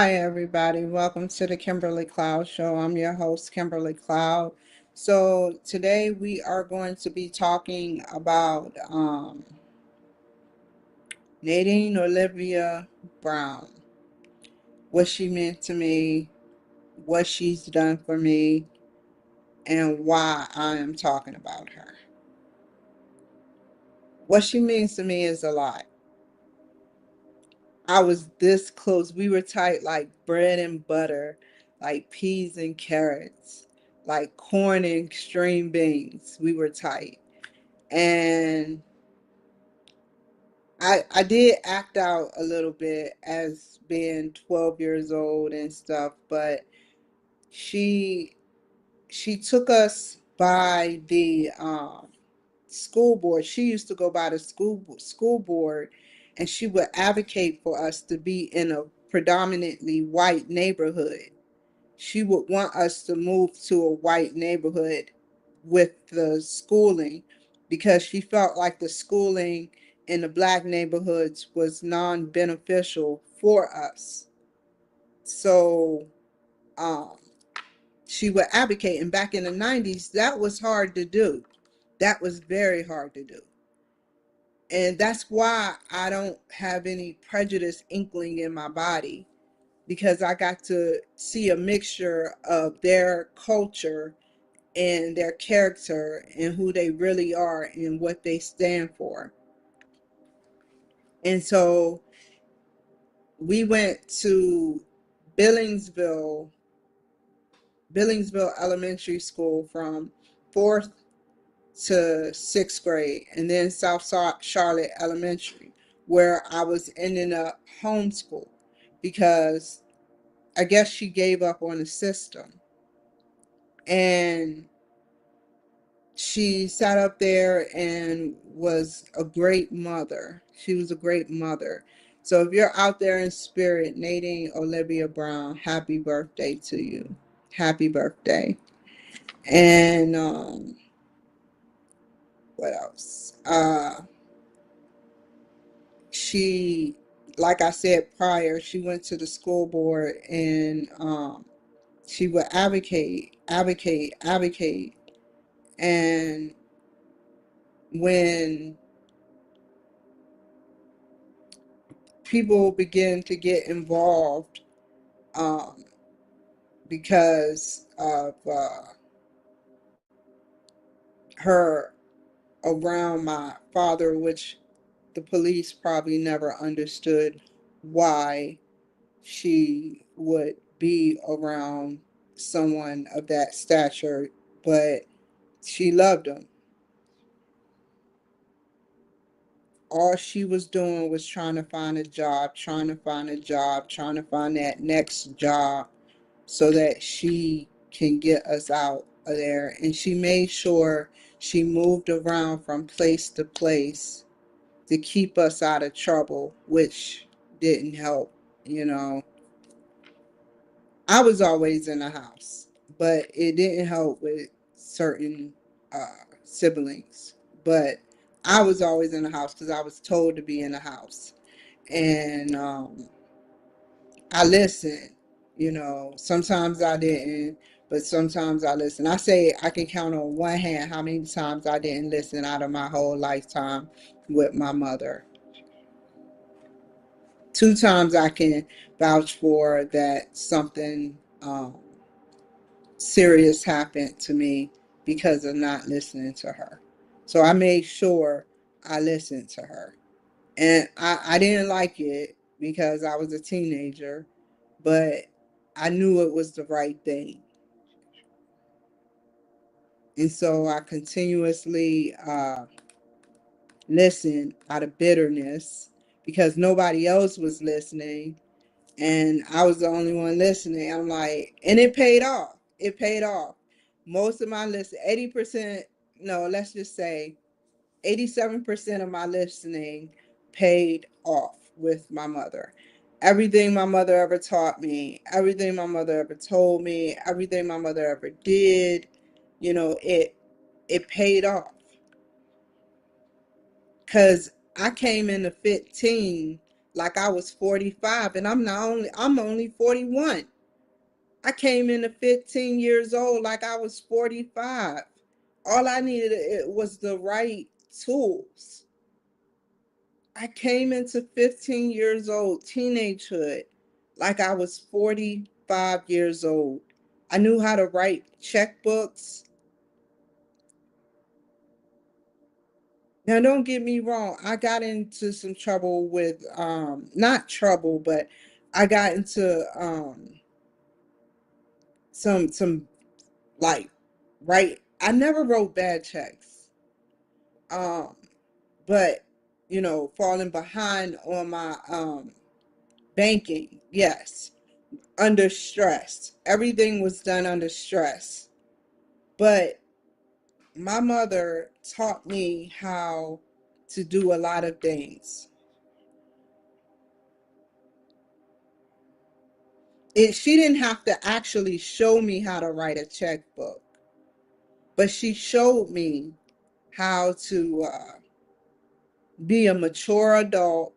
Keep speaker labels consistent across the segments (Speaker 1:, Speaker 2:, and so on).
Speaker 1: Hi, everybody. Welcome to the Kimberly Cloud Show. I'm your host, Kimberly Cloud. So, today we are going to be talking about Nadine Olivia Brown, what she meant to me, what she's done for me, and why I am talking about her. What she means to me is a lot. I was this close. We were tight like bread and butter, like peas and carrots, like corn and string beans. We were tight. And I did act out a little bit as being 12 years old and stuff, but she she took us by the school board. She used to go by the school board, and she would advocate for us to be in a predominantly white neighborhood. She would want us to move to a white neighborhood with the schooling because she felt like the schooling in the black neighborhoods was non-beneficial for us. So um, she would advocate, and back in the 90s, that was hard to do. That was very hard to do. And that's why I don't have any prejudice inkling in my body, because I got to see a mixture of their culture and their character and who they really are and what they stand for. And so we went to Billingsville, Billingsville Elementary School from fourth to sixth grade, and then South Charlotte Elementary, where I was ending up homeschooled because I guess she gave up on the system. And she sat up there and was a great mother. She was a great mother. So if you're out there in spirit, Nadine Olivia Brown, happy birthday to you. Happy birthday. And what else? She, like I said prior, she went to the school board, and she would advocate. And when people begin to get involved, um, because of her around my father, which the police probably never understood why she would be around someone of that stature, but she loved him. All she was doing was trying to find a job, trying to find a job, trying to find that next job so that she can get us out of there. And she made sure she moved around from place to place to keep us out of trouble, which didn't help, you know. I was always in the house, but it didn't help with certain siblings. But I was always in the house because I was told to be in the house. And I listened, you know. Sometimes I didn't, but sometimes I listened. I say I can count on one hand how many times I didn't listen out of my whole lifetime with my mother. Two times I can vouch for that something serious happened to me because of not listening to her. So I made sure I listened to her. And I didn't like it because I was a teenager, but I knew it was the right thing. And so I continuously listened out of bitterness because nobody else was listening. And I was the only one listening. I'm like, and it paid off. It paid off. Most of my listen, 80%, no, let's just say 87% of my listening paid off with my mother. Everything my mother ever taught me, everything my mother ever told me, everything my mother ever did, you know, it paid off. Cause I came into 15 like I was 45, and I'm only 41. I came into 15 years old like I was 45. All I needed it was the right tools. I came into 15 years old, teenagehood, like I was 45 years old. I knew how to write checkbooks. Now, don't get me wrong. I got into some trouble with, not trouble, but I got into some like, right. I never wrote bad checks. Um, but falling behind on my banking, yes, under stress. Everything was done under stress. But my mother taught me how to do a lot of things. She didn't have to actually show me how to write a checkbook, but she showed me how to be a mature adult,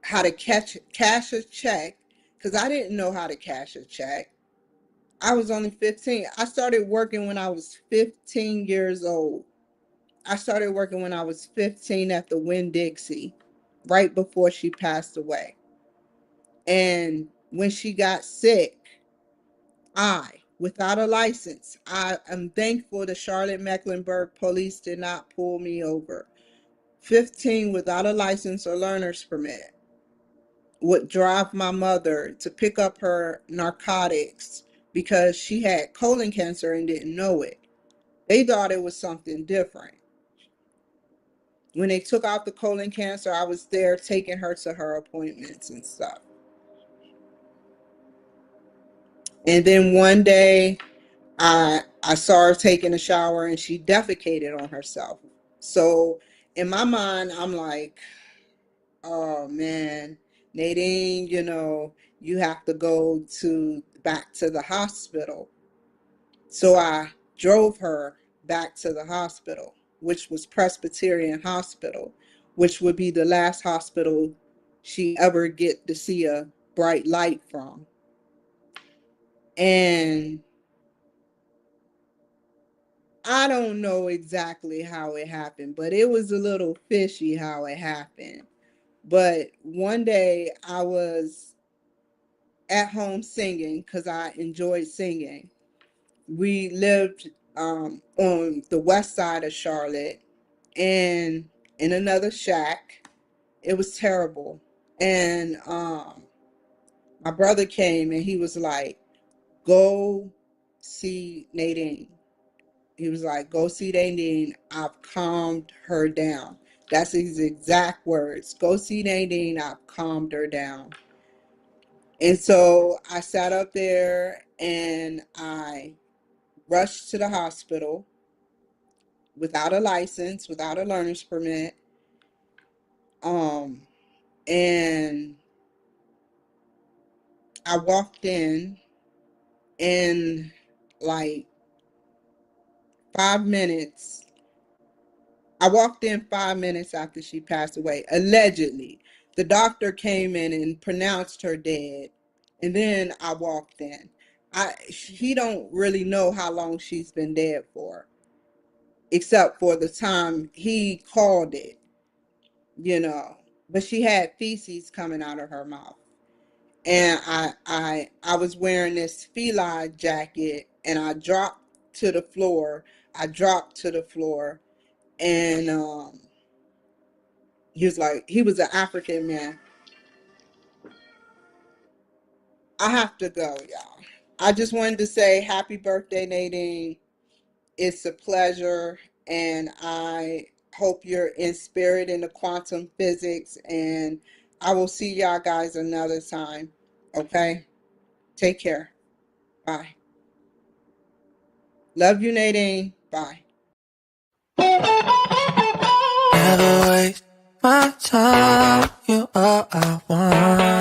Speaker 1: how to cash a check, because I didn't know how to cash a check. I was only 15. I started working when I was 15 years old. I started working when I was 15 at the Winn-Dixie, right before she passed away. And when she got sick, without a license, I am thankful the Charlotte-Mecklenburg police did not pull me over. 15 without a license or learner's permit would drive my mother to pick up her narcotics because she had colon cancer and didn't know it. They thought it was something different. When they took out the colon cancer, I was there taking her to her appointments and stuff. And then one day, I saw her taking a shower and she defecated on herself. So in my mind, I'm like, oh man, Nadine, you have to go back to the hospital. So I drove her back to the hospital, which was Presbyterian Hospital, which would be the last hospital she ever get to see a bright light from. And I don't know exactly how it happened, but it was a little fishy how it happened. But one day I was at home singing because I enjoyed singing. We lived on the west side of Charlotte and in another shack. It was terrible. And my brother came and he was like, go see Nadine. He was like, go see Nadine. I've calmed her down. That's his exact words. Go see Nadine. I've calmed her down. And so I sat up there and I rushed to the hospital without a license, without a learner's permit. And I walked in like 5 minutes. I walked in 5 minutes after she passed away, allegedly. The doctor came in and pronounced her dead. And then I walked in. He don't really know how long she's been dead for, except for the time he called it, you know. But she had feces coming out of her mouth. And I was wearing this feli jacket and I dropped to the floor. I dropped to the floor and he was an African man. I have to go, y'all. I just wanted to say happy birthday, Nadine. It's a pleasure, and I hope you're in spirit in the quantum physics, and I will see y'all guys another time. Okay? Take care. Bye. Love you, Nadine. Bye.
Speaker 2: Never waste my time. You are I want.